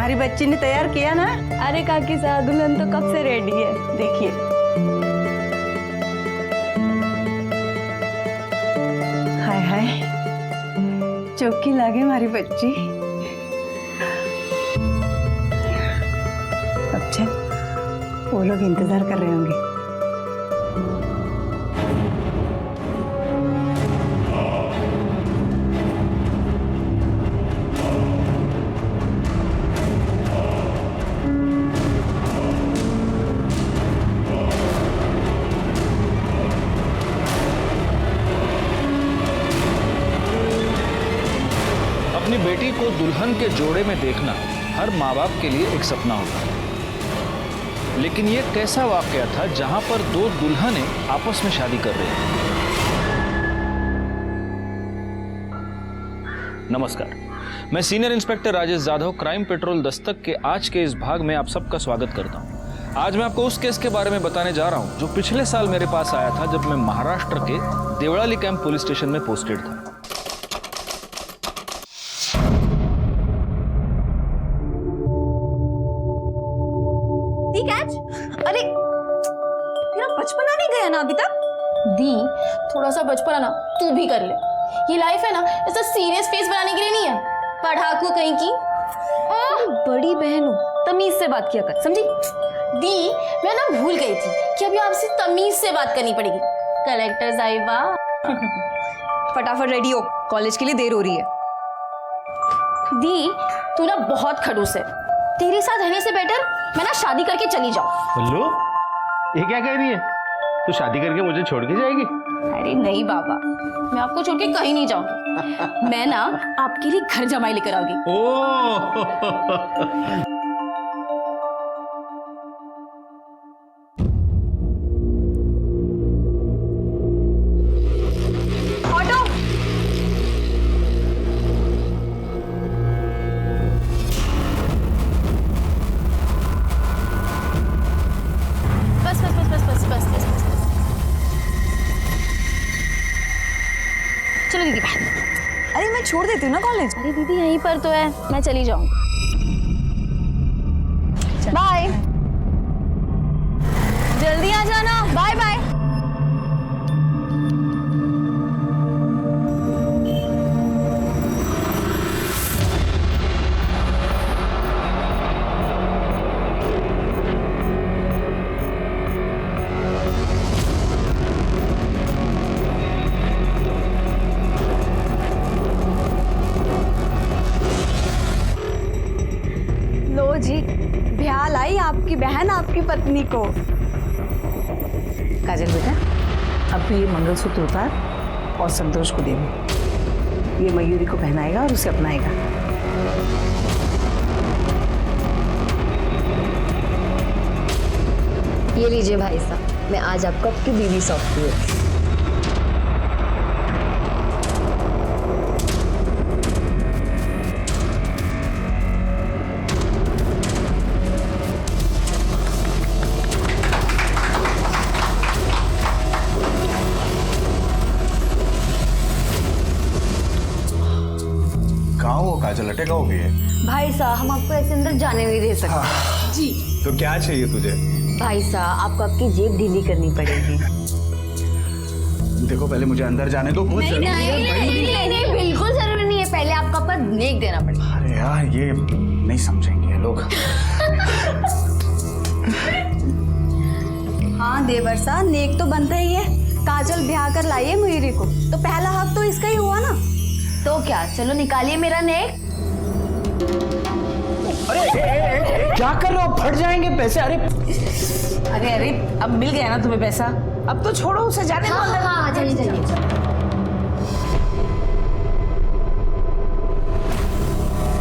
हमारी बच्ची ने तैयार किया ना? अरे काकी साहब, दुल्हन तो कब से रेडी है। देखिए, हाय हाय, चौकी लागे हमारी बच्ची। अब चल, वो लोग इंतजार कर रहे होंगे। अपनी बेटी को दुल्हन के जोड़े में देखना हर माँ बाप के लिए एक सपना होता है, लेकिन ये कैसा वाकया था जहां पर दो दुल्हनें आपस में शादी कर रही हैं। नमस्कार, मैं senior inspector Rajesh Jadhav, crime petrol Dastak के आज के इस भाग में आप सबका स्वागत करता हूं। आज मैं आपको उस केस के बारे में बताने जा रहा हूं जो पिछले साल मेरे पास आया था जब मैं महाराष्ट्र के देवळाली कैंप पुलिस स्टेशन में पोस्टेड था। अरे तेरा बचपना नहीं गया ना अभी तक? दी, थोड़ा सा बचपना ना तू भी कर ले। ये लाइफ है ना, ऐसा सीरियस फेस बनाने के लिए नहीं है। पढ़ाकू कहीं की। बड़ी बहन हो, तमीज से बात किया कर, समझी? दी, मैं ना भूल गई थी कि अभी आपसे तमीज से बात करनी पड़ेगी। कलेक्टर साहिबा। फटाफट रेडी हो, कॉलेज के लिए देर हो रही है। दी, तू ना बहुत खड़ूस है। तेरे साथ रहने से बेटर मैं ना शादी करके चली जाऊं। बल्लू, ये क्या कह रही है? तू शादी करके मुझे छोड़ के जाएगी? अरे नहीं बाबा, मैं आपको छोड़ के कहीं नहीं जाऊंगी। मैं ना आपके लिए घर जमाई लेकर आऊंगी। ओह चलो दीदी बाहर। अरे मैं छोड़ देती हूँ ना कॉलेज। अरे दीदी यहीं पर तो है, मैं चली जाऊंगी। बाय, जल्दी आ जाना। Bye bye. जी, ब्याह लाई आपकी बहन आपकी पत्नी को। काजल बेटा, अब तो ये मंगलसूत्र उतार और संतोष को दे दे। ये मयूरी को पहनाएगा और उसे अपनाएगा। ये लीजिए भाई साहब, मैं आज आपको आपकी बीवी सौंपती हूँ। काजल अटका हो गई है। भाई साहब, हम आपको ऐसे अंदर जाने नहीं दे सकते। हाँ। जी तो क्या चाहिए तुझे? भाई साहब, आपको आपकी जेब ढीली करनी पड़ेगी। देखो, पहले मुझे अंदर जाने दो। नहीं, बिल्कुल जरूरी नहीं है। पहले आपको आपका नेक देना पड़ेगा। अरे यार, ये नहीं समझेंगे लोग। हाँ देवर साहब, नेक तो बनता ही है। काजल ब्याह कर लाई है मयूरी को, तो पहला हक तो इसका ही हुआ ना। तो क्या, चलो निकालिए मेरा नेक। अरे क्या कर रहे हो? फट जाएंगे पैसे। अरे अरे अरे, अब मिल गया ना तुम्हें पैसा, अब तो छोड़ो उसे, जाने दो अंदर। हाँ, जाइए जाइए।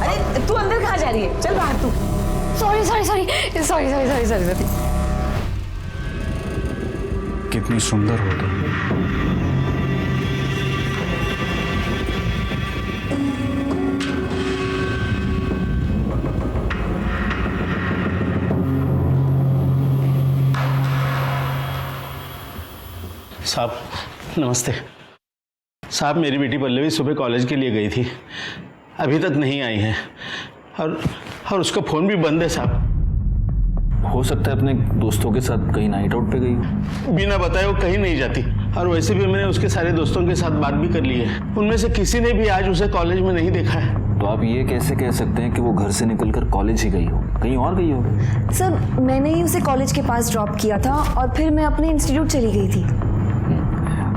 अरे तू अंदर कहाँ जा रही है? चल बाहर तू। Sorry sorry sorry sorry sorry sorry sorry sorry. कितनी सुंदर हो तुम। साहब नमस्ते। साहब, मेरी बेटी पल्लवी सुबह कॉलेज के लिए गई थी, अभी तक नहीं आई है। और और उसका फोन भी बंद है साहब। हो सकता है अपने दोस्तों के साथ कहीं नाइट आउट पे गई हो। बिना बताए वो कहीं नहीं जाती, और वैसे भी मैंने उसके सारे दोस्तों के साथ बात भी कर ली है। उनमें से किसी ने भी आज उसे कॉलेज में नहीं देखा है। तो आप ये कैसे कह सकते हैं कि वो घर से निकलकर कॉलेज ही गई हो? कहीं और गई हो? सर मैंने ही उसे कॉलेज के पास ड्रॉप किया था और फिर मैं अपने इंस्टीट्यूट चली गई थी।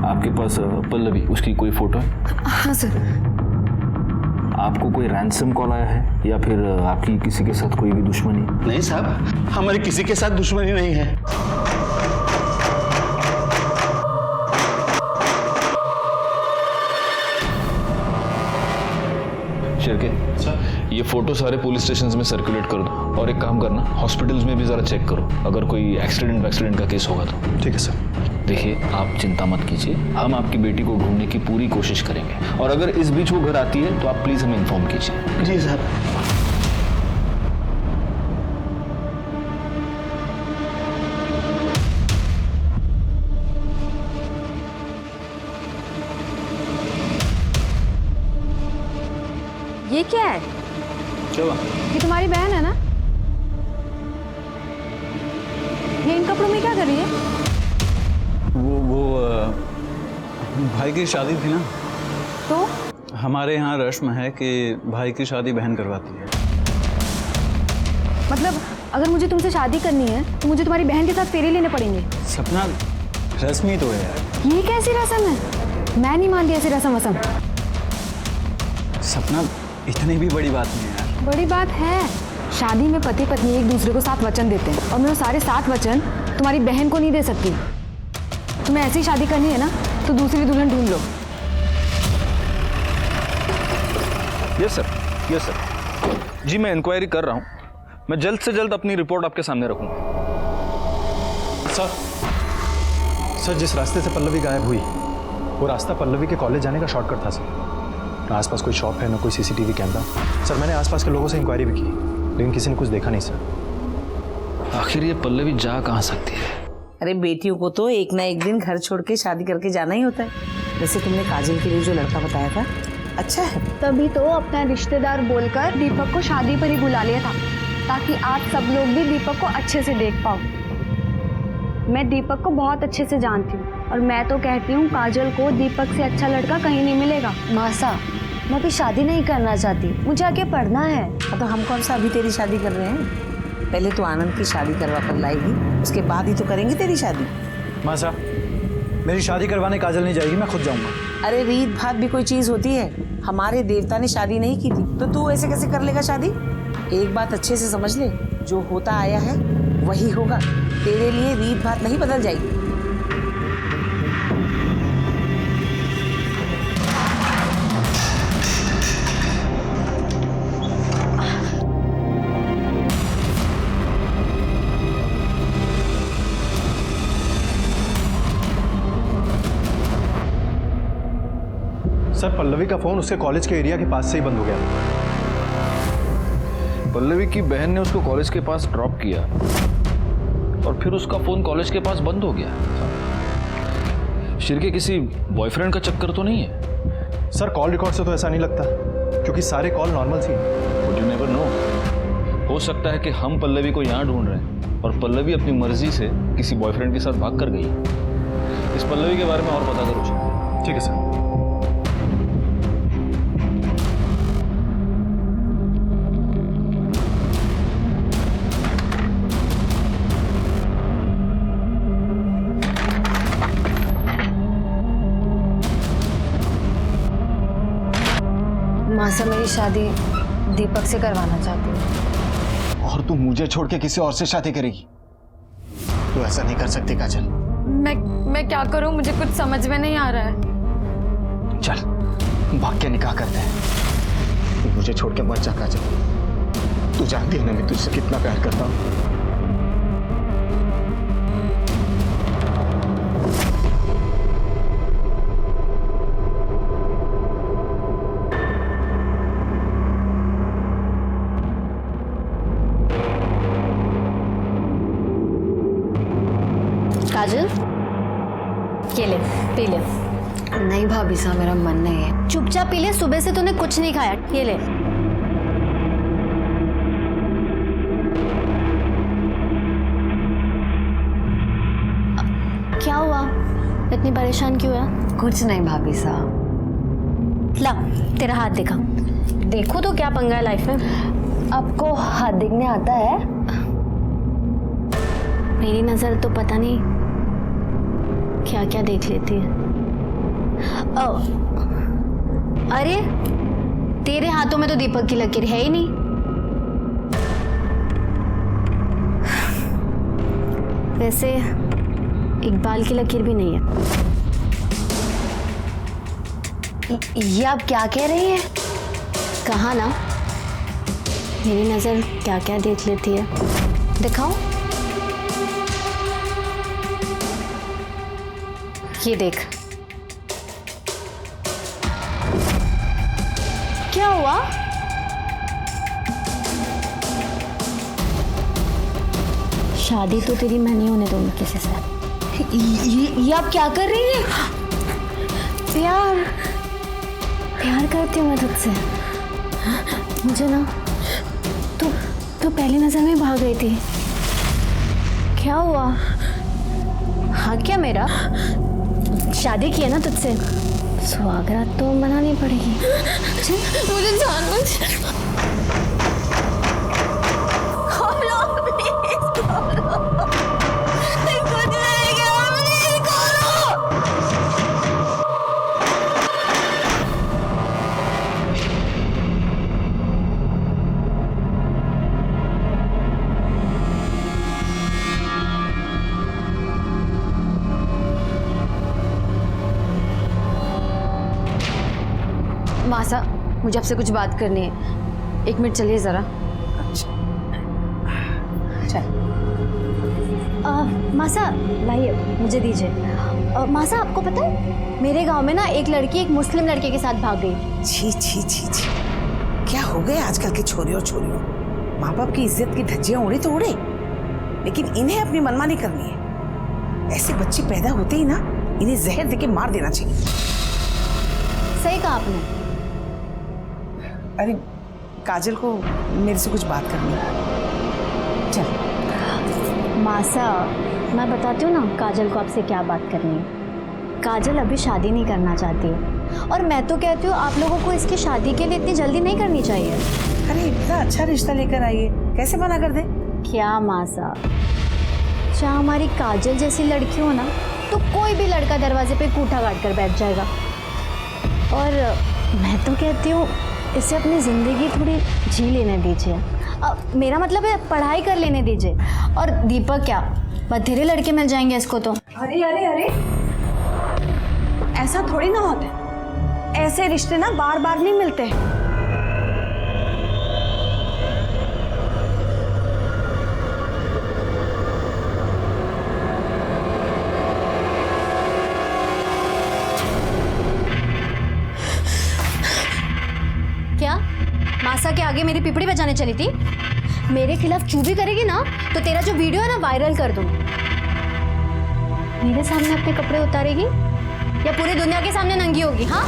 आपके पास पल्लवी उसकी कोई फोटो है? हाँ सर। आपको कोई रैंसम कॉल आया है या फिर आपकी किसी के साथ कोई भी दुश्मनी? नहीं साहब, हमारी किसी के साथ दुश्मनी नहीं है। शिरके ये फोटो सारे पुलिस स्टेशंस में सर्कुलेट कर दो, और एक काम करना, हॉस्पिटल्स में भी जरा चेक करो, अगर कोई एक्सीडेंट का केस होगा तो। ठीक है सर। देखिए आप चिंता मत कीजिए, हम आपकी बेटी को ढूंढने की पूरी कोशिश करेंगे, और अगर इस बीच वो घर आती है तो आप प्लीज हमें इन्फॉर्म कीजिए। जी साहब। ये क्या है? क्या हुआ? ये तुम्हारी बहन है ना? ये इन कपड़ों में क्या कर रही है? वो भाई की शादी थी ना, तो हमारे यहाँ रस्म है कि भाई की शादी बहन करवाती है। मतलब अगर मुझे तुमसे शादी करनी है तो मुझे तुम्हारी बहन के साथ फेरे लेने पड़ेंगे? सपना रस्मी तो है यार। ये कैसी रस्म है? मैं नहीं मानती ऐसी रस्म वसम। सपना इतनी भी बड़ी बात नहीं है यार। बड़ी बात है। शादी में पति पत्नी एक दूसरे को 7 वचन देते हैं, और मैं वो सारे 7 वचन तुम्हारी बहन को नहीं दे सकती। तुम्हें ऐसी शादी करनी है ना तो दूसरी दुल्हन ढूंढ लो। Yes sir. जी मैं इंक्वायरी कर रहा हूँ, मैं जल्द से जल्द अपनी रिपोर्ट आपके सामने रखूँगा। सर जिस रास्ते से पल्लवी गायब हुई वो रास्ता पल्लवी के कॉलेज जाने का शॉर्टकट था सर। ना आसपास कोई शॉप है ना कोई सीसीटीवी कैमरा। सर मैंने आसपास के लोगों से इंक्वायरी भी की लेकिन किसी ने कुछ देखा नहीं सर। आखिर ये पल्लवी जा कहाँ सकती है? अरे बेटियों को तो एक ना एक दिन घर छोड़ के शादी करके जाना ही होता है। वैसे तुमने काजल के लिए जो लड़का बताया था अच्छा है। तभी तो अपना रिश्तेदार बोलकर दीपक को शादी पर ही बुला लिया था, ताकि आप सब लोग भी दीपक को अच्छे से देख पाओ। मैं दीपक को बहुत अच्छे से जानती हूँ और मैं तो कहती हूँ काजल को दीपक से अच्छा लड़का कहीं नहीं मिलेगा। मासा मैं अभी शादी नहीं करना चाहती, मुझे आगे पढ़ना है। तो हम कौन सा अभी तेरी शादी कर रहे हैं? पहले तो आनंद की शादी करवा कर लाएगी, उसके बाद ही तो करेंगे तेरी शादी। मासा मेरी शादी करवाने काजल नहीं जाएगी, मैं खुद जाऊंगा। अरे रीत भात भी कोई चीज होती है? हमारे देवता ने शादी नहीं की थी तो तू ऐसे कैसे कर लेगा शादी? एक बात अच्छे से समझ ले, जो होता आया है वही होगा। तेरे लिए रीत भात नहीं बदल जाएगी। सर पल्लवी का फोन उसके कॉलेज के एरिया के पास से ही बंद हो गया। पल्लवी की बहन ने उसको कॉलेज के पास ड्रॉप किया और फिर उसका फोन कॉलेज के पास बंद हो गया। शिरके किसी बॉयफ्रेंड का चक्कर तो नहीं है? सर कॉल रिकॉर्ड से तो ऐसा नहीं लगता क्योंकि सारे कॉल नॉर्मल सी हैं। बट यू नेवर नो, हो सकता है कि हम पल्लवी को यहाँ ढूंढ रहे हैं और पल्लवी अपनी मर्जी से किसी बॉयफ्रेंड के साथ भाग कर गई। इस पल्लवी के बारे में और पता करो। ठीक है सर। मासा मेरी शादी दीपक से करवाना चाहती हूँ। और तू मुझे छोड़ के किसी और से शादी करेगी? तू ऐसा नहीं कर सकती काजल। मैं क्या करूँ, मुझे कुछ समझ में नहीं आ रहा है। चल भाग के निकाह करते हैं। तू मुझे छोड़ के मत जा काजल। तू जानती है ना मैं तुझसे कितना प्यार करता हूँ। काजल ये ले पी ले। नहीं भाभी सा मेरा मन नहीं है। चुपचाप पी ले, सुबह से तूने कुछ नहीं खाया। ये ले। क्या हुआ? इतनी परेशान क्यों है? कुछ नहीं भाभी साहब। ला तेरा हाथ दिखा। देखो तो क्या पंगा है लाइफ में। आपको हाथ देखने आता है? मेरी नजर तो पता नहीं क्या क्या देख लेती है। अरे तेरे हाथों में तो दीपक की लकीर है ही नहीं। वैसे इकबाल की लकीर भी नहीं है। ये आप क्या कह रही हैं? कहा ना मेरी नजर क्या क्या देख लेती है। दिखाओ। ये देख। क्या हुआ? शादी तो तेरी मैं नहीं होने दूंगी किसी से। ये आप क्या कर रही हैं? प्यार प्यार करती हूँ मैं तुझसे। मुझे ना तू पहली नजर में भाग गई थी। क्या हुआ? हाँ क्या मेरा शादी की है ना तुझसे, स्वागरात तो मनानी पड़ेगी। मुझे जान मासा, मुझे आपसे कुछ बात करनी है। 1 मिनट चलिए जरा। मासा लाइए, मुझे दीजिए। मासा आपको पता है मेरे गांव में ना एक लड़की एक मुस्लिम लड़के के साथ भाग गई। छी छी छी छी, क्या हो गए आजकल के छोरियों छोरियों। माँ बाप की इज्जत की धज्जियां उड़े तो उड़े, लेकिन इन्हें अपनी मनमानी करनी है। ऐसे बच्चे पैदा होते ही ना इन्हें जहर देके मार देना चाहिए। सही कहा आपने। अरे काजल को मेरे से कुछ बात करनी है। चल मासा मैं बताती हूँ ना काजल को आपसे क्या बात करनी है। काजल अभी शादी नहीं करना चाहती है और मैं तो कहती हूँ आप लोगों को इसकी शादी के लिए इतनी जल्दी नहीं करनी चाहिए। अरे इतना अच्छा रिश्ता लेकर आइए, कैसे मना कर दे? क्या मासा, चाहे हमारी काजल जैसी लड़की हो ना तो कोई भी लड़का दरवाजे पे कूठा काट कर बैठ जाएगा। और मैं तो कहती हूँ इसे अपनी ज़िंदगी थोड़ी जी लेने दीजिए। मेरा मतलब है पढ़ाई कर लेने दीजिए। और दीपक क्या बथेरे लड़के मिल जाएंगे इसको तो। अरे अरे अरे, ऐसा थोड़ी ना होता है। ऐसे रिश्ते ना बार बार नहीं मिलते। क्या मासा के आगे मेरी पिपड़ी बजाने चली थी? मेरे खिलाफ चूभी करेगी ना तो तेरा जो वीडियो है ना वायरल कर दूँ। मेरे सामने अपने कपड़े उतारेगी या पूरी दुनिया के सामने नंगी होगी? हाँ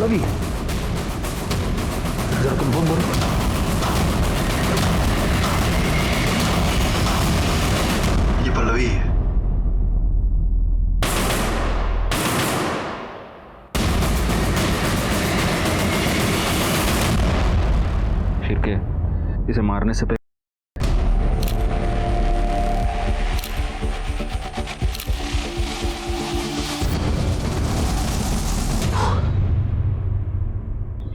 पल्लवी जरा तुम बोल ये पल्लवी है। शिरके, इसे मारने से पहले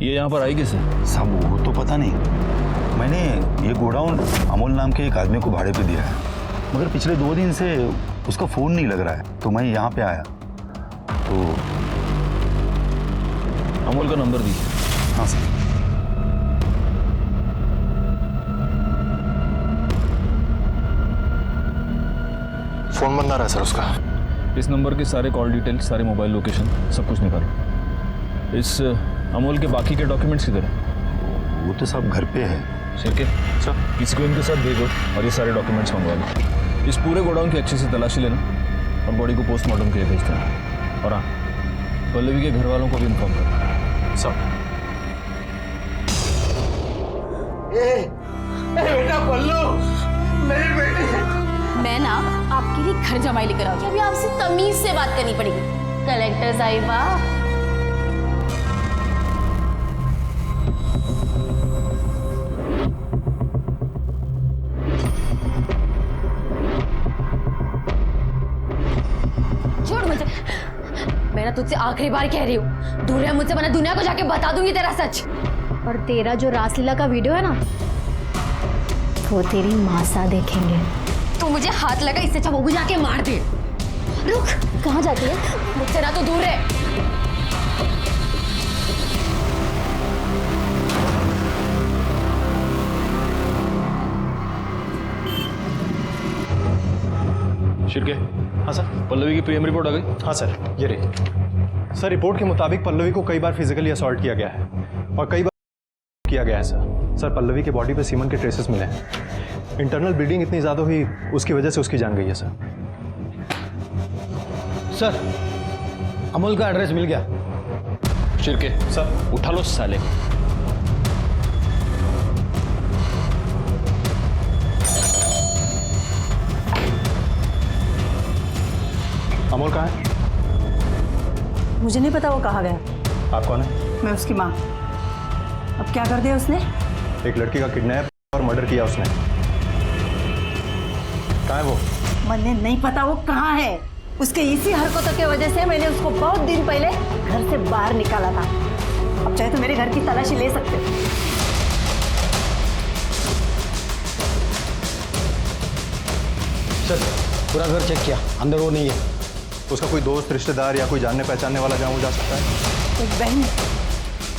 ये यहाँ पर आई कैसे? साहब वो तो पता नहीं, मैंने ये गोडाउन अमोल नाम के एक आदमी को भाड़े पे दिया है, मगर पिछले 2 दिन से उसका फ़ोन नहीं लग रहा है, तो मैं यहाँ पे आया तो। अमोल का नंबर दीजिए। हाँ सर। फोन बंद आ रहा है सर उसका। इस नंबर के सारे कॉल डिटेल्स, सारे मोबाइल लोकेशन, सब कुछ निकालो। इस अमोल के बाकी के डॉक्यूमेंट्स किधर हैं? वो तो सब घर पे है। शिरके, सर किसी को इनके साथ भेजो और ये सारे डॉक्यूमेंट्स मंगवा लो। इस पूरे गोडाउन की अच्छे से तलाशी लेना और बॉडी को पोस्टमार्टम के लिए भेज देना। और हाँ, पल्लवी के घर वालों को भी इन्फॉर्म करना। सब बेटा पल्लू, मेरी बेटी। मैं ना आपके लिए घर जमाई लेकर आऊंगी। अभी आपसे तमीज से बात करनी पड़ेगी। कलेक्टर साहिबा, छोड़ मुझे। मैं ना तुझसे आखिरी बार कह रही हूँ, दूर है मुझसे, वरना दुनिया को जाके बता दूंगी तेरा सच। और तेरा जो रासलीला का वीडियो है ना, वो तेरी मासा देखेंगे। तू मुझे हाथ लगा, इससे अच्छा वो भी जाके मार दे। रुक, कहाँ जाती है? मुझसे ना तो दूर है। शिरके, हाँ सर। पल्लवी की पीएम रिपोर्ट आ गई? हाँ सर, ये रही सर। रिपोर्ट के मुताबिक पल्लवी को कई बार फिजिकली असॉल्ट किया गया है और कई बार किया गया है सर। पल्लवी के बॉडी पे सीमन के ट्रेसेस मिले हैं। इंटरनल ब्लीडिंग इतनी ज़्यादा हुई, उसकी वजह से उसकी जान गई है सर। सर, अमोल का एड्रेस मिल गया। शिरके, सर उठा लो साले को। अमोल कहाँ है? मुझे नहीं पता वो कहाँ गया। आप कौन है? मैं उसकी माँ। अब क्या कर दिया उसने? एक लड़की का किडनैप और मर्डर किया उसने। कहाँ है वो? मुझे नहीं पता वो कहाँ है। उसके इसी हरकतों की वजह से मैंने उसको बहुत दिन पहले घर से बाहर निकाला था। अब चाहे तो मेरे घर की तलाशी ले सकते हो। चल, पूरा घर चेक किया, अंदर वो नहीं है। उसका कोई दोस्त, रिश्तेदार या कोई जानने पहचानने वाला जहाँ वो जा सकता है? एक बहन,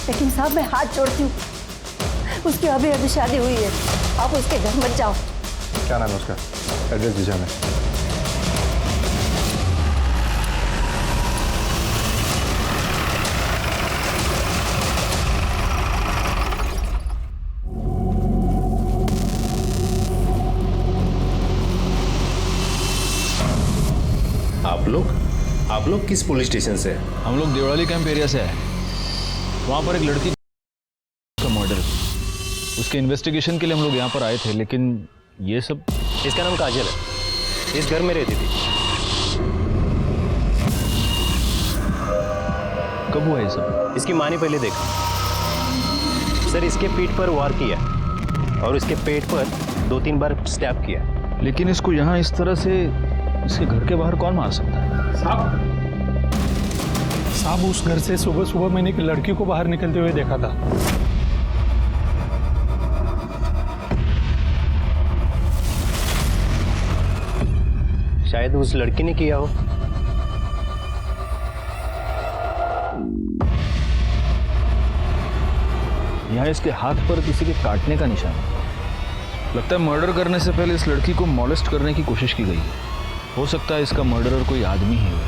लेकिन साहब मैं हाथ जोड़ती हूँ, उसकी अभी अभी शादी हुई है, आप उसके घर मत जाओ। क्या नाम है उसका? एड्रेस दीजिए हमें। आप लोग किस पुलिस स्टेशन से? हम लोग देवड़ाली कैंप एरिया से आए। वहाँ पर एक लड़की का मर्डर, उसके इन्वेस्टिगेशन के लिए हम लोग यहाँ पर आए थे, लेकिन ये सब। इसका नाम काजल है, इस घर में रहती थी। कब हुआ ये सब? इसकी माँ ने पहले देखा सर। इसके पीठ पर वार किया और इसके पेट पर 2-3 बार स्टैब किया। लेकिन इसको यहाँ इस तरह से इसके घर के बाहर कौन मार सकता है? साहब उस घर से सुबह सुबह मैंने एक लड़की को बाहर निकलते हुए देखा था। शायद उस लड़की ने किया हो। यहाँ इसके हाथ पर किसी के काटने का निशान है। लगता है मर्डर करने से पहले इस लड़की को मॉलेस्ट करने की कोशिश की गई है। हो सकता है इसका मर्डरर कोई आदमी ही हो।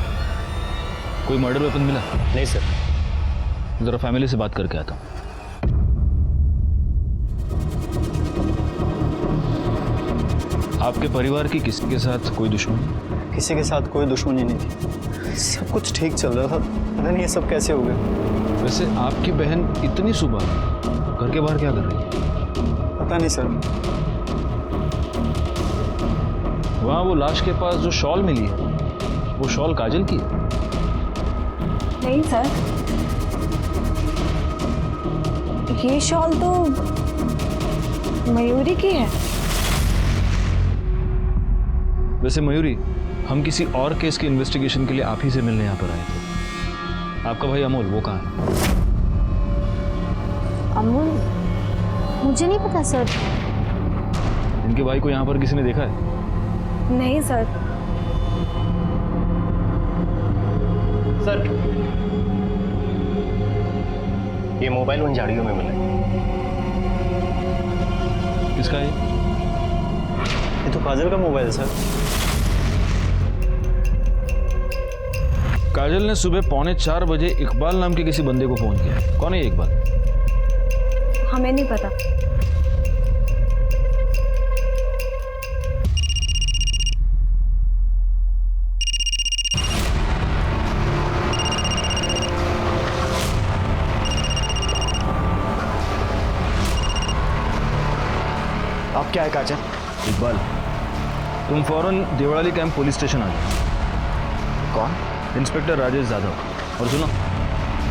कोई मर्डर वेपन मिला? नहीं सर। जरा फैमिली से बात करके आता हूँ। आपके परिवार की किसी के साथ कोई दुश्मनी? किसी के साथ कोई दुश्मनी नहीं थी। सब कुछ ठीक चल रहा था, पता नहीं ये सब कैसे हो गया। वैसे आपकी बहन इतनी सुबह घर के बाहर क्या कर रही है? पता नहीं सर। वहाँ वो लाश के पास जो शॉल मिली है, वो शॉल काजल की है? नहीं सर, ये शॉल तो मयूरी की है। वैसे मयूरी, हम किसी और केस की इन्वेस्टिगेशन के लिए आप ही से मिलने यहाँ पर आए थे। आपका भाई अमोल वो कहाँ है? अमोल, मुझे नहीं पता सर। इनके भाई को यहाँ पर किसी ने देखा है? नहीं सर। सर, ये मोबाइल उन झाड़ियों में मिला है। किसका है? ये तो काजल का मोबाइल है सर। काजल ने सुबह 3:45 बजे इकबाल नाम के किसी बंदे को फोन किया। कौन है ये इकबाल? हमें नहीं पता। अब क्या है काजल? इकबाल, तुम फौरन देवड़ाली कैंप पुलिस स्टेशन आ जाओ। कौन? इंस्पेक्टर राजेश जाधव। और सुनो,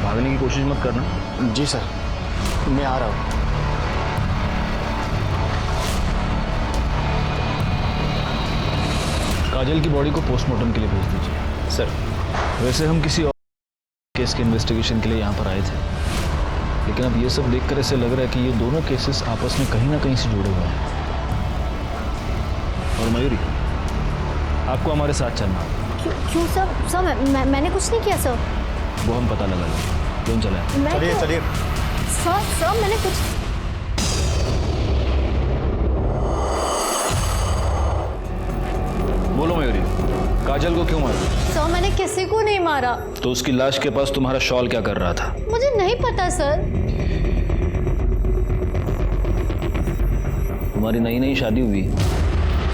भागने की कोशिश मत करना। जी सर, मैं आ रहा हूँ। काजल की बॉडी को पोस्टमार्टम के लिए भेज दीजिए। सर, वैसे हम किसी और केस के इन्वेस्टिगेशन के लिए यहाँ पर आए थे, लेकिन अब ये सब देखकर ऐसे लग रहा है कि ये दोनों केसेस आपस में कहीं ना कहीं से जुड़े हुए हैं। और मयूरी, आपको हमारे साथ चलना होगा। क्यों सर? सर मैंने कुछ नहीं किया सर। वो हम पता लगा लेंगे। क्यों चला? चलिए चलिए। सर मैंने कुछ। बोलो मयूरी, काजल को क्यों मारा? सर मैंने किसी को नहीं मारा। तो उसकी लाश के पास तुम्हारा शॉल क्या कर रहा था? मुझे नहीं पता सर। तुम्हारी नई नई शादी हुई,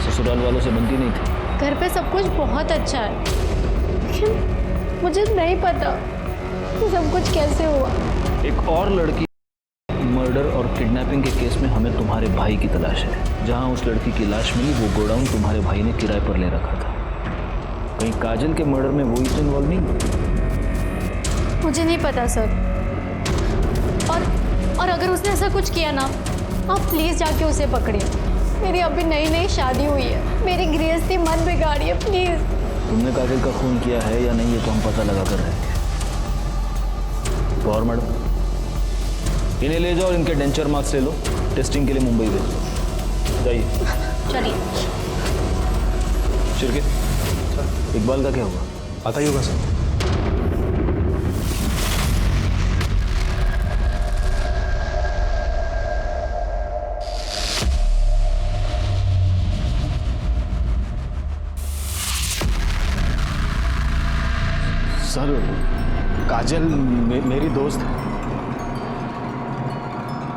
ससुराल वालों से बनती नहीं थी। घर पे सब कुछ बहुत अच्छा है, लेकिन मुझे नहीं पता कि सब कुछ कैसे हुआ। एक और लड़की मर्डर और किडनैपिंग के केस में हमें तुम्हारे भाई की तलाश है। जहां उस लड़की की लाश मिली, वो गोडाउन तुम्हारे भाई ने किराए पर ले रखा था। कहीं काजल के मर्डर में वो तो इन्वॉल्व नहीं? मुझे नहीं पता सर। और अगर उसने ऐसा कुछ किया ना, आप प्लीज जाके उसे पकड़िए। मेरी अभी नई नई शादी हुई है, मेरी गृहस्थी मत बिगाड़िए प्लीज। तुमने काजल का खून किया है या नहीं, ये तो हम पता लगा कर रहे हैं। तो और मैडम, इन्हें ले जाओ और इनके डेंचर मार्क्स ले लो, टेस्टिंग के लिए मुंबई भेज दो। जाइए। चलिए। शिरके, इकबाल का क्या हुआ? पता ही होगा सर। सर, काजल मेरी दोस्त है।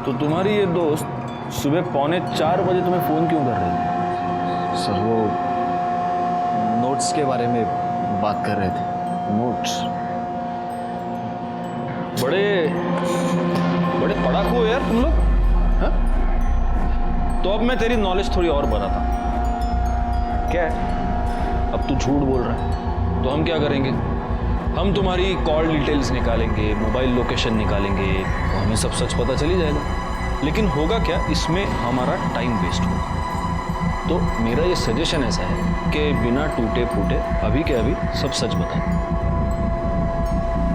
तो तुम्हारी ये दोस्त सुबह 3:45 बजे तुम्हें फोन क्यों कर रही थी? सर, वो नोट्स के बारे में बात कर रहे थे। नोट्स? बड़े बड़े पढ़ाकू हो यार तुम लोग, हाँ? तो अब मैं तेरी नॉलेज थोड़ी और बढ़ाता हूं। क्या है, अब तू झूठ बोल रहा है, तो हम क्या करेंगे? हम तुम्हारी कॉल डिटेल्स निकालेंगे, मोबाइल लोकेशन निकालेंगे, तो हमें सब सच पता चली जाएगा। लेकिन होगा क्या, इसमें हमारा टाइम वेस्ट होगा। तो मेरा ये सजेशन ऐसा है कि बिना टूटे फूटे अभी के अभी सब सच बता।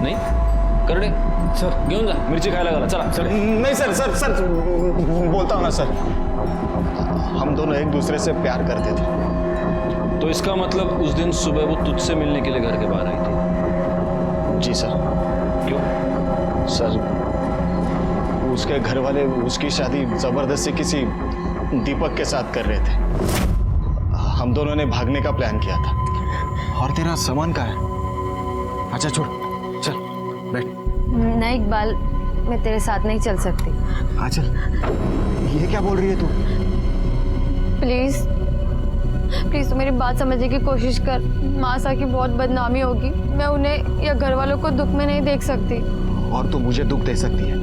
नहीं कर दे सर। घेऊन जा, मिर्ची खायला घाला, चला। सर नहीं सर, सर बोलता हूँ ना सर, हम दोनों एक दूसरे से प्यार करते थे। तो इसका मतलब उस दिन सुबह वो तुझसे मिलने के लिए घर के बाहर आई थी? जी सर। क्यों? सर, उसके घर वाले उसकी शादी जबरदस्ती किसी दीपक के साथ कर रहे थे। हम दोनों ने भागने का प्लान किया था। और तेरा सामान कहाँ है? अच्छा छोड़, चल बैठ। नहीं इकबाल, मैं तेरे साथ नहीं चल सकती। हाँ चल। ये क्या बोल रही है तू? प्लीज प्लीज तू मेरी बात समझने की कोशिश कर। मासा की बहुत बदनामी होगी, मैं उन्हें या घर वालों को दुख में नहीं देख सकती। और तू मुझे दुख दे सकती है।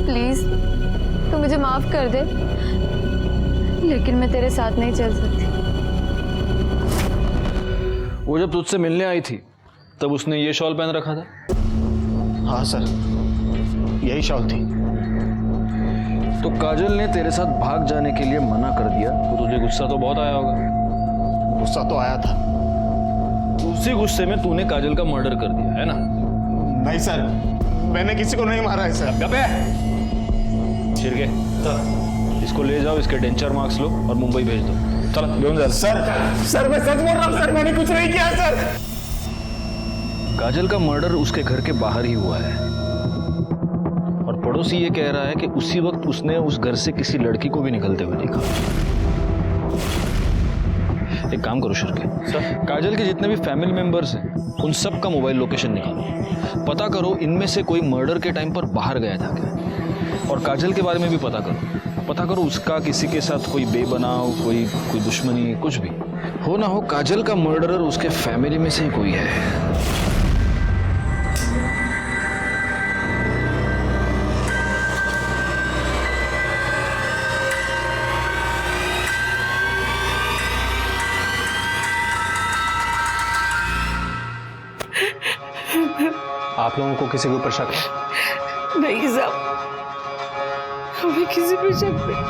प्लीज तू मुझे माफ कर दे, लेकिन मैं तेरे साथ नहीं चल सकती। वो जब तुझसे मिलने आई थी तब उसने ये शॉल पहन रखा था। हाँ सर, यही शॉल थी। तो काजल ने तेरे साथ भाग जाने के लिए मना कर दिया तो तुझे गुस्सा तो बहुत आया होगा। गुस्सा तो आया था। उसी गुस्से में तूने काजल का मर्डर कर दिया है ना? नहीं सर, मैंने किसी को नहीं मारा है सर। गप्पे छिरके, इसको ले जाओ, इसके डेंचर मार्क्स लो और मुंबई भेज दो। चलो घेऊन जा। सर मैं सच बोल रहा हूँ सर, मैंने कुछ नहीं किया सर। काजल का मर्डर उसके घर के बाहर ही हुआ है और पड़ोसी ये कह रहा है कि उसी वक्त उसने उस घर से किसी लड़की को भी निकलते हुए देखा। एक काम करो शिरके, काजल के जितने भी फैमिली मेंबर्स हैं उन सब का मोबाइल लोकेशन निकालो, पता करो इनमें से कोई मर्डर के टाइम पर बाहर गया था क्या, और काजल के बारे में भी पता करो उसका किसी के साथ कोई बेबनाव, कोई दुश्मनी, कुछ भी हो ना हो, काजल का मर्डरर उसके फैमिली में से ही कोई है। आप लोगों को किसी के ऊपर शक है? नहीं साहब, हमें किसी पर शक नहीं।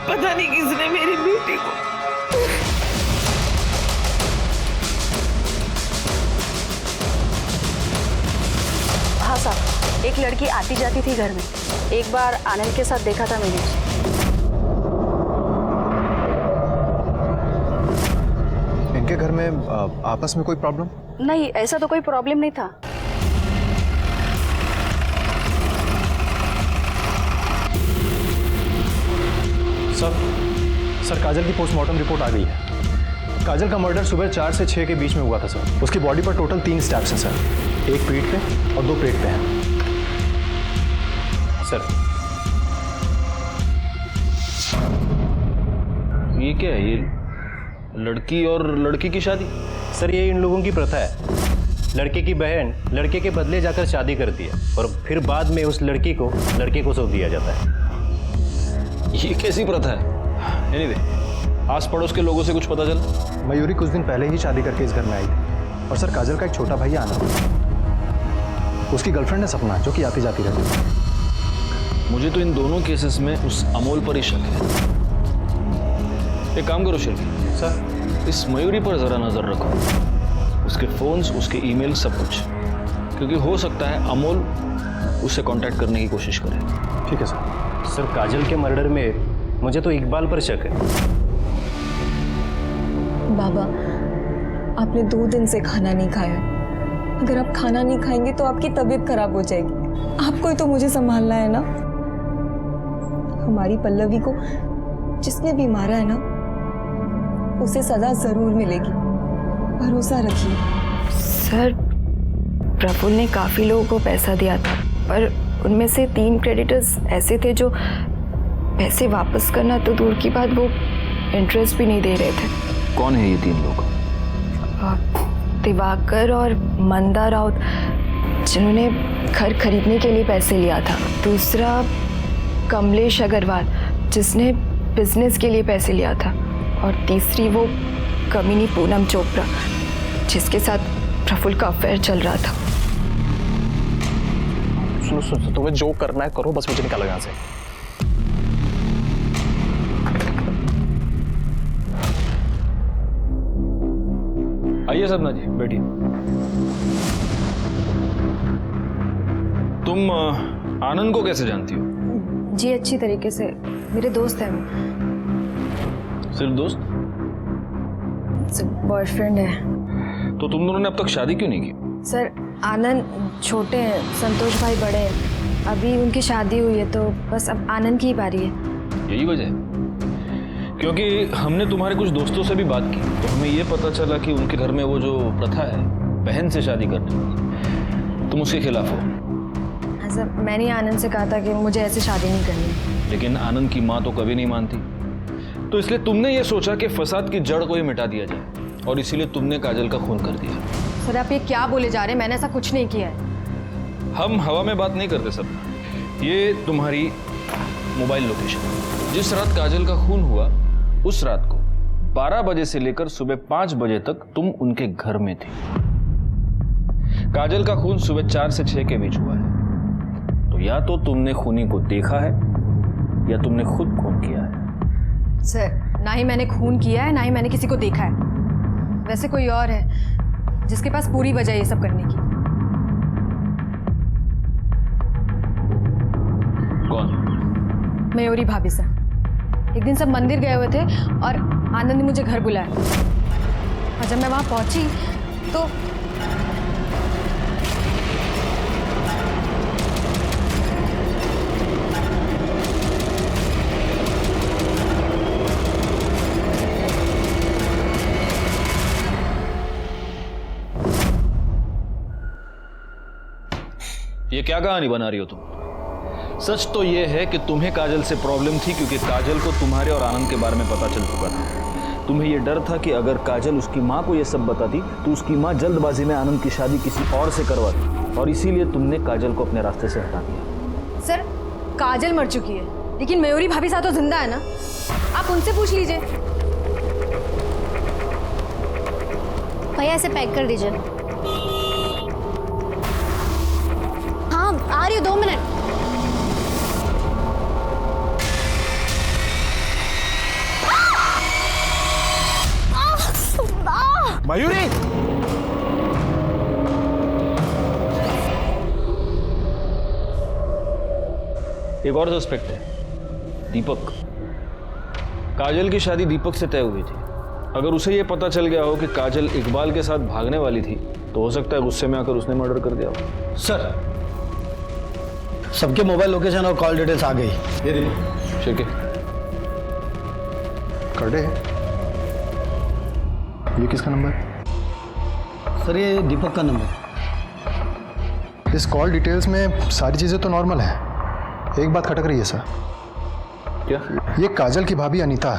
पता नहीं किसने मेरी बेटी को। हाँ साहब, एक लड़की आती जाती थी घर में, एक बार आनंद के साथ देखा था मैंने। इनके घर में आपस में कोई प्रॉब्लम? नहीं, ऐसा तो कोई प्रॉब्लम नहीं था। सर काजल की पोस्टमार्टम रिपोर्ट आ गई है। काजल का मर्डर सुबह 4 से 6 के बीच में हुआ था सर। उसकी बॉडी पर टोटल 3 स्टैब्स हैं सर, एक पीठ पे और 2 पेट पे हैं सर। ये क्या है? ये लड़की और लड़की की शादी? सर ये इन लोगों की प्रथा है। लड़के की बहन लड़के के बदले जाकर शादी करती है और फिर बाद में उस लड़की को लड़के को सौंप दिया जाता है। ये कैसी प्रथा है? एनीवे, आस पड़ोस के लोगों से कुछ पता चला? मयूरी कुछ दिन पहले ही शादी करके इस घर में आई थी और सर काजल का एक छोटा भाई आनंद, उसकी गर्लफ्रेंड है सपना, जो कि आती जाती रहती है। मुझे तो इन दोनों केसेस में उस अमोल पर ही शक है। एक काम करो शिल्पी सर, इस मयूरी पर जरा नजर रखो, उसके फोन्स, उसके ईमेल, सब कुछ, क्योंकि हो सकता है अमोल उससे कांटेक्ट करने की कोशिश करे। ठीक है सर। सर काजल के मर्डर में मुझे तो इकबाल पर शक है। बाबा, आपने 2 दिन से खाना नहीं खाया। अगर आप खाना नहीं खाएंगे तो आपकी तबीयत खराब हो जाएगी। आपको ही तो मुझे संभालना है ना। हमारी पल्लवी को जिसने भी मारा है ना, उसे सजा जरूर मिलेगी, भरोसा रखिए। सर प्रफुल्ल ने काफ़ी लोगों को पैसा दिया था, पर उनमें से 3 क्रेडिटर्स ऐसे थे जो पैसे वापस करना तो दूर की बात, वो इंटरेस्ट भी नहीं दे रहे थे। कौन है ये 3 लोग? दिवाकर और मंदा राउत, जिन्होंने घर खरीदने के लिए पैसे लिया था। दूसरा कमलेश अग्रवाल, जिसने बिजनेस के लिए पैसे लिया था। और तीसरी वो कमीनी पूनम चोपड़ा, जिसके साथ प्रफुल्ल का अफेयर चल रहा था। सुनो, तुम्हें जो करना है करो, बस मुझे निकालो यहाँ से। आइए सपना जी, बैठिए। तुम आनंद को कैसे जानती हो? जी अच्छी तरीके से, मेरे दोस्त हैं। सिर्फ दोस्त? बॉयफ्रेंड है। तो तुम दोनों ने अब तक शादी क्यों नहीं की? सर आनंद छोटे हैं, संतोष भाई बड़े हैं। अभी उनकी शादी हुई है तो बस अब आनंद की ही बारी है। यही वजह है? क्योंकि हमने तुम्हारे कुछ दोस्तों से भी बात की तो हमें ये पता चला कि उनके घर में वो जो प्रथा है बहन से शादी करने, तुम उसके खिलाफ हो। हाँ सर, मैंने आनंद से कहा था कि मुझे ऐसे शादी नहीं करनी। लेकिन आनंद की माँ तो कभी नहीं मानती, तो इसलिए तुमने ये सोचा कि फसाद की जड़ को ही मिटा दिया जाए और इसीलिए तुमने काजल का खून कर दिया। सर आप ये क्या बोले जा रहे हैं? मैंने ऐसा कुछ नहीं किया है। हम हवा में बात नहीं करते सब। ये तुम्हारी मोबाइल लोकेशन। जिस रात काजल का खून हुआ उस रात को 12 बजे से लेकर सुबह 5 बजे तक तुम उनके घर में थे। काजल का खून सुबह 4 से 6 के बीच हुआ है। तो या तो तुमने खूनी को देखा है या तुमने खुद खून किया है। सर, ना ही मैंने खून किया है ना ही मैंने किसी को देखा है। वैसे कोई और है जिसके पास पूरी वजह ये सब करने की। कौन? मयूरी भाभी सर। एक दिन सब मंदिर गए हुए थे और आनंद ने मुझे घर बुलाया और जब मैं वहां पहुंची तो ये क्या कहानी बना रही हो तुम? सच तो ये है कि तुम्हें काजल से प्रॉब्लम थी क्योंकि काजल को तुम्हारे और आनंद के बारे में पता चल चुका था। तुम्हें ये डर था कि अगर काजल उसकी माँ को ये सब बताती तो उसकी माँ जल्दबाजी में आनंद की शादी किसी और से करवाती और इसीलिए तुमने काजल को अपने रास्ते से हटा दिया। सर, काजल मर चुकी है लेकिन मयूरी भाभी साथ तो जिंदा है ना। आप उनसे पूछ लीजिए। भैया इसे पैक कर दीजिए। हाँ आ रही हूँ, 2 मिनट। मयूरी! एक और सस्पेक्ट है, दीपक। काजल की शादी दीपक से तय हुई थी। अगर उसे यह पता चल गया हो कि काजल इकबाल के साथ भागने वाली थी तो हो सकता है गुस्से में आकर उसने मर्डर कर दिया हो। सर, सबके मोबाइल लोकेशन और कॉल डिटेल्स आ गई। ये देखो। ठीक है, कर दे। ये किसका नंबर? सर, ये दीपक का नंबर। इस कॉल डिटेल्स में सारी चीज़ें तो नॉर्मल हैं। एक बात खटक रही है सर। क्या? ये काजल की भाभी अनीता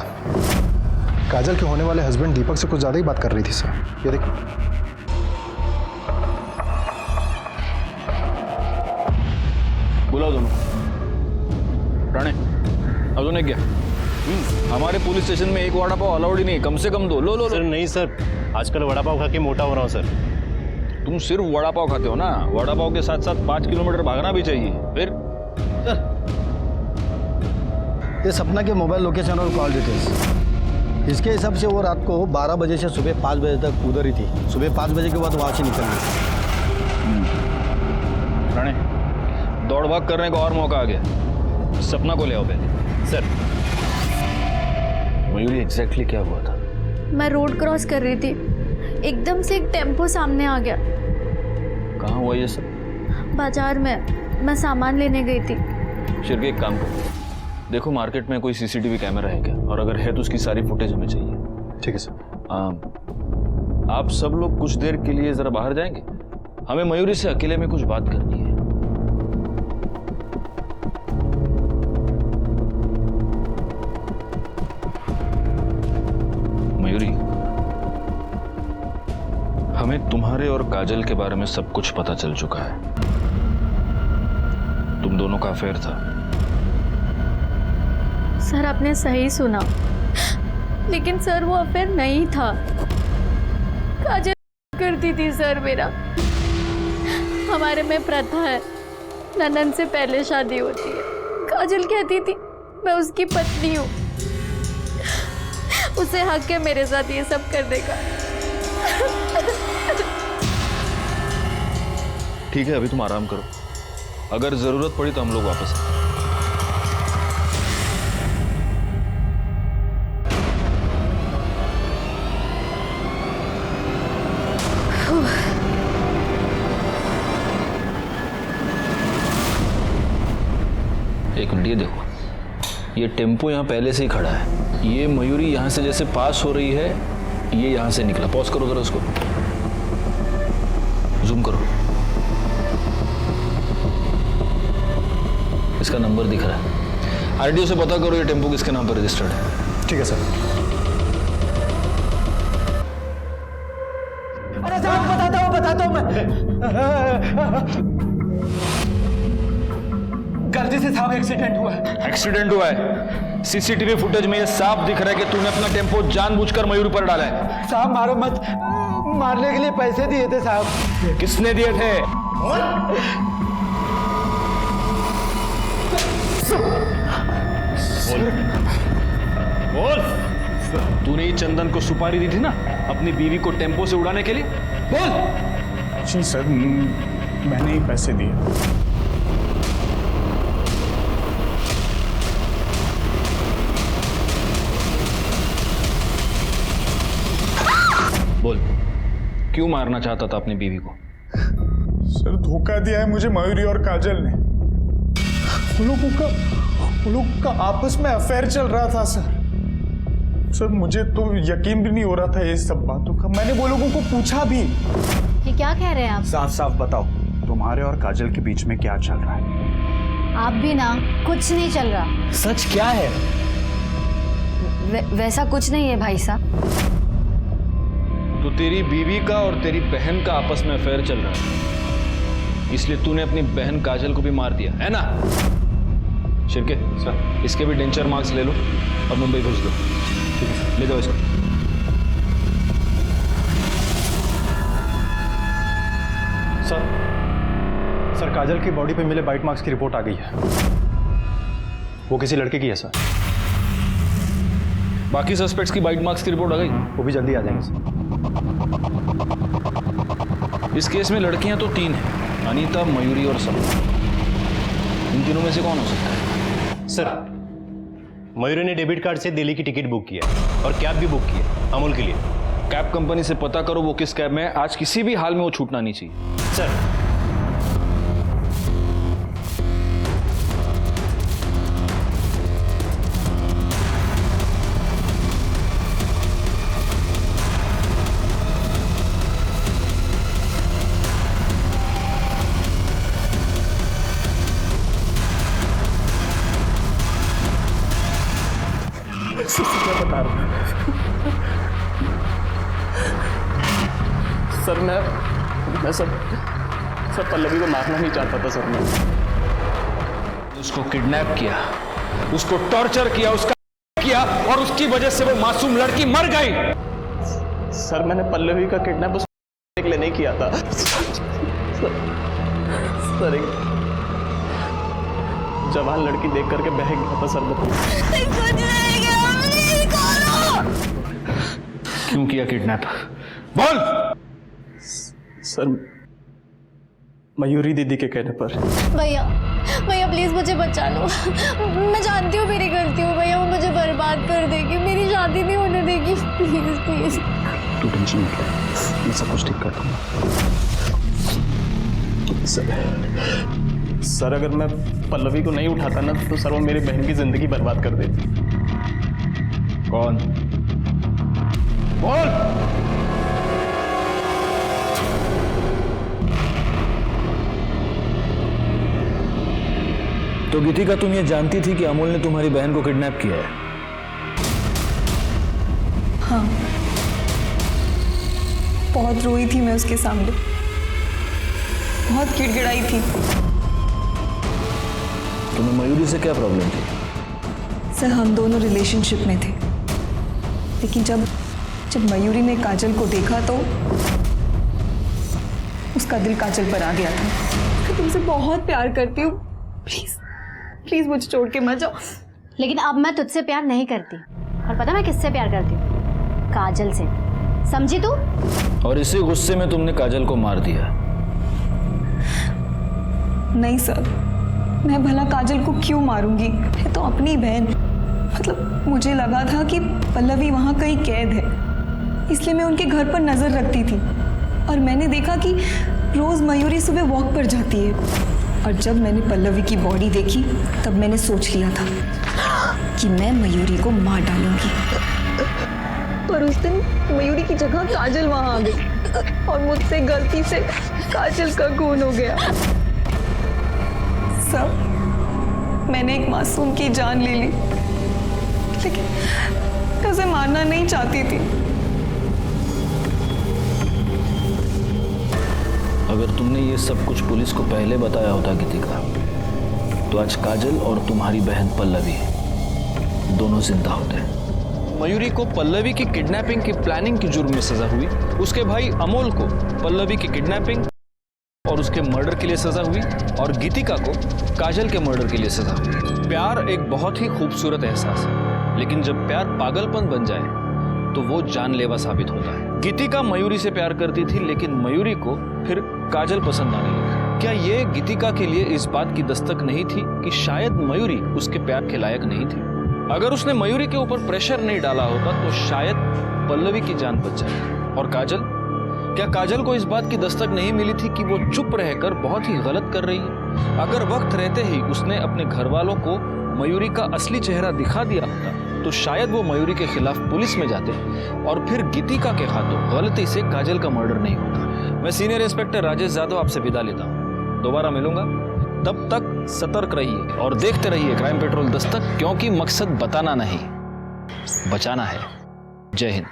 काजल के होने वाले हस्बैंड दीपक से कुछ ज़्यादा ही बात कर रही थी सर। ये देखिए। बुलाओ दोनों। राणे, अब दोनों क्या? हमारे पुलिस स्टेशन में एक वड़ा पाव अलाउड ही नहीं, कम से कम 2। लो लो सर नहीं सर, आजकल वड़ा पाव खा के मोटा हो रहा हूँ सर। तुम सिर्फ वड़ा पाव खाते हो ना? वड़ा पाव के साथ साथ 5 किलोमीटर भागना भी चाहिए। फिर सर, ये सपना के मोबाइल लोकेशन और कॉल डिटेल्स, इसके हिसाब से वो रात को 12 बजे से सुबह 5 बजे तक उधर ही थी। सुबह 5 बजे के बाद वहाँ से निकल गई। राणे, दौड़ भाग करने का और मौका आ गया। सपना को ले आओ पहले। सर, मयूरी एग्जैक्टली क्या हुआ था? मैं रोड क्रॉस कर रही थी, एकदम से एक टेम्पो सामने आ गया। कहाँ हुआ ये सब? बाजार में, मैं सामान लेने गई थी। शिरके, एक काम करो, देखो मार्केट में कोई सीसीटीवी कैमरा है क्या, और अगर है तो उसकी सारी फुटेज हमें चाहिए। ठीक है सर। आप सब लोग कुछ देर के लिए जरा बाहर जाएंगे? हमें मयूरी से अकेले में कुछ बात करनी है। मयूरी, हमें तुम्हारे और काजल के बारे में सब कुछ पता चल चुका है। तुम दोनों का अफेयर था। सर आपने सही सुना, लेकिन सर वो अफेयर नहीं था। काजल करती थी सर मेरा। हमारे में प्रथा है, ननद से पहले शादी होती है। काजल कहती थी मैं उसकी पत्नी हूँ, उसे हक है मेरे साथ ये सब करने का। ठीक है, अभी तुम आराम करो, अगर जरूरत पड़ी तो हम लोग वापस आएंगे। एक मिनट, ये देखो, ये टेम्पो यहाँ पहले से ही खड़ा है। ये मयूरी यहाँ से जैसे पास हो रही है, ये यहाँ से निकला। पॉज करो जरा उसको, जूम करो। इसका नंबर दिख रहा है। आरटीओ से पता करो ये टेम्पो किसके नाम पर रजिस्टर्ड है। ठीक है सर। अरे साहब, बताता हूँ मैं। गलती से साहब एक्सीडेंट हुआ है। एक्सीडेंट हुआ है? सीसीटीवी फुटेज में ये साफ दिख रहा है कि तूने अपना टेम्पो जानबूझकर मयूरी पर डाला है। साहब मारो मत, मारने के लिए पैसे दिए थे साहब। किसने दिए थे? बोल। तूने ही चंदन को सुपारी दी थी ना अपनी बीवी को टेम्पो से उड़ाने के लिए? बोल। जी सर, मैंने ही पैसे दिए। बोल, क्यों मारना चाहता था अपनी बीवी को? सर धोखा दिया है मुझे मयूरी और काजल ने। वो लोगों का आपस में अफेयर चल रहा था सर। सर मुझे तो यकीन भी नहीं हो रहा था ये सब बातों का। मैंने वो लोगों को पूछा भी। ये क्या कह रहे हैं आप? साफ साफ बताओ, तुम्हारे और काजल के बीच में क्या चल रहा है? आप भी ना, कुछ नहीं चल रहा। सच क्या है? वैसा कुछ नहीं है भाई साहब। तो तेरी बीवी का और तेरी बहन का आपस में अफेयर चल रहा है, इसलिए तूने अपनी बहन काजल को भी मार दिया है ना? शिरके सर, इसके भी डेंचर मार्क्स ले लो और मुंबई भेज दो। ठीक है, ले जाओ इसको। सर काजल की बॉडी पे मिले बाइट मार्क्स की रिपोर्ट आ गई है। वो किसी लड़के की है सर। बाकी सस्पेक्ट्स की बाइट मार्क्स की रिपोर्ट आ गई? वो भी जल्दी आ जाएंगे सर। इस केस में लड़कियां तो 3 हैं, अनीता, मयूरी और सपना। इन तीनों में से कौन हो सकता है? सर, मयूरी ने डेबिट कार्ड से दिल्ली की टिकट बुक किया और कैब भी बुक किया अमूल के लिए। कैब कंपनी से पता करो वो किस कैब में है। आज किसी भी हाल में वो छूटना नहीं चाहिए। सर, क्या बता रहा हूँ सर, मैं सब पल्लवी को मारना नहीं चाहता था सर। मैं उसको किडनैप किया, उसको टॉर्चर किया, उसका किया और उसकी वजह से वो मासूम लड़की मर गई। सर मैंने पल्लवी का किडनैप उसके लिए नहीं किया था सर एक जवान लड़की देख करके बह गया था सर। क्यों किया किडनैप? बोल। सर मयूरी दीदी के कहने पर। भैया प्लीज मुझे बचा लो। मैं जानती हूँ मेरी गलती हो भैया, वो मुझे बर्बाद कर देगी, मेरी शादी नहीं होने देगी। Please please. तू टेंशन मत ले, मैं सब कुछ ठीक कर दूंगा। सर अगर मैं पल्लवी को नहीं उठाता ना तो सर वो मेरी बहन की जिंदगी बर्बाद कर देती। कौन? बोल। तो गीतिका, तुम ये जानती थी कि अमूल ने तुम्हारी बहन को किडनैप किया है? हाँ, बहुत रोई थी मैं उसके सामने, बहुत गिड़गिड़ाई थी। तुम्हें मयूरी से क्या प्रॉब्लम थी? सर हम दोनों रिलेशनशिप में थे, लेकिन जब मयूरी ने काजल को देखा तो उसका दिल काजल पर आ गया था। मैं तुमसे बहुत प्यार करती हूँ, प्लीज प्लीज मुझे छोड़ के मत जाओ। लेकिन अब मैं तुझसे प्यार नहीं करती, और पता मैं किससे प्यार करती हूँ? काजल से, समझी तू? और इसी गुस्से में तुमने काजल को मार दिया? नहीं सर, मैं भला काजल को क्यों मारूंगी? मैं तो अपनी बहन, मतलब मुझे लगा था कि पल्लवी वहाँ कहीं कैद है, इसलिए मैं उनके घर पर नजर रखती थी। और मैंने देखा कि रोज मयूरी सुबह वॉक पर जाती है, और जब मैंने पल्लवी की बॉडी देखी तब मैंने सोच लिया था कि मैं मयूरी को मार डालूंगी। पर उस दिन मयूरी की जगह काजल वहां आ गई और मुझसे गलती से काजल का खून हो गया। सब मैंने एक मासूम की जान ले ली, लेकिन मैं उसे मारना नहीं चाहती थी। अगर तुमने ये सब कुछ पुलिस को पहले बताया होता गीतिका, तो आज काजल और तुम्हारी बहन पल्लवी दोनों जिंदा होते। मयूरी को पल्लवी की किडनैपिंग की प्लानिंग की जुर्म में सजा हुई, उसके भाई अमोल को पल्लवी की किडनैपिंग और उसके मर्डर के लिए सजा हुई, और गीतिका को काजल के मर्डर के लिए सजा हुई। प्यार एक बहुत ही खूबसूरत एहसास है, लेकिन जब प्यार पागलपन बन जाए तो वो जानलेवा साबित होता है। गीतिका मयूरी से प्यार करती थी, लेकिन मयूरी को फिर काजल पसंद आने लगी। क्या ये गीतिका के लिए इस बात की दस्तक नहीं थी कि शायद मयूरी उसके प्यार के लायक नहीं थी? अगर उसने मयूरी के ऊपर प्रेशर नहीं डाला होता तो शायद पल्लवी की जान बच जाए। और काजल, क्या काजल को इस बात की दस्तक नहीं मिली थी कि वो चुप रहकर बहुत ही गलत कर रही है? अगर वक्त रहते ही उसने अपने घर वालों को मयूरी का असली चेहरा दिखा दिया होता तो शायद वो मयूरी के खिलाफ पुलिस में जाते और फिर गीतिका के हाथों गलती से काजल का मर्डर नहीं होता। मैं सीनियर इंस्पेक्टर राजेश जाधव आपसे विदा लेता हूँ, दोबारा मिलूंगा। तब तक सतर्क रहिए और देखते रहिए क्राइम पेट्रोल दस्तक, क्योंकि मकसद बताना नहीं, बचाना है। जय हिंद।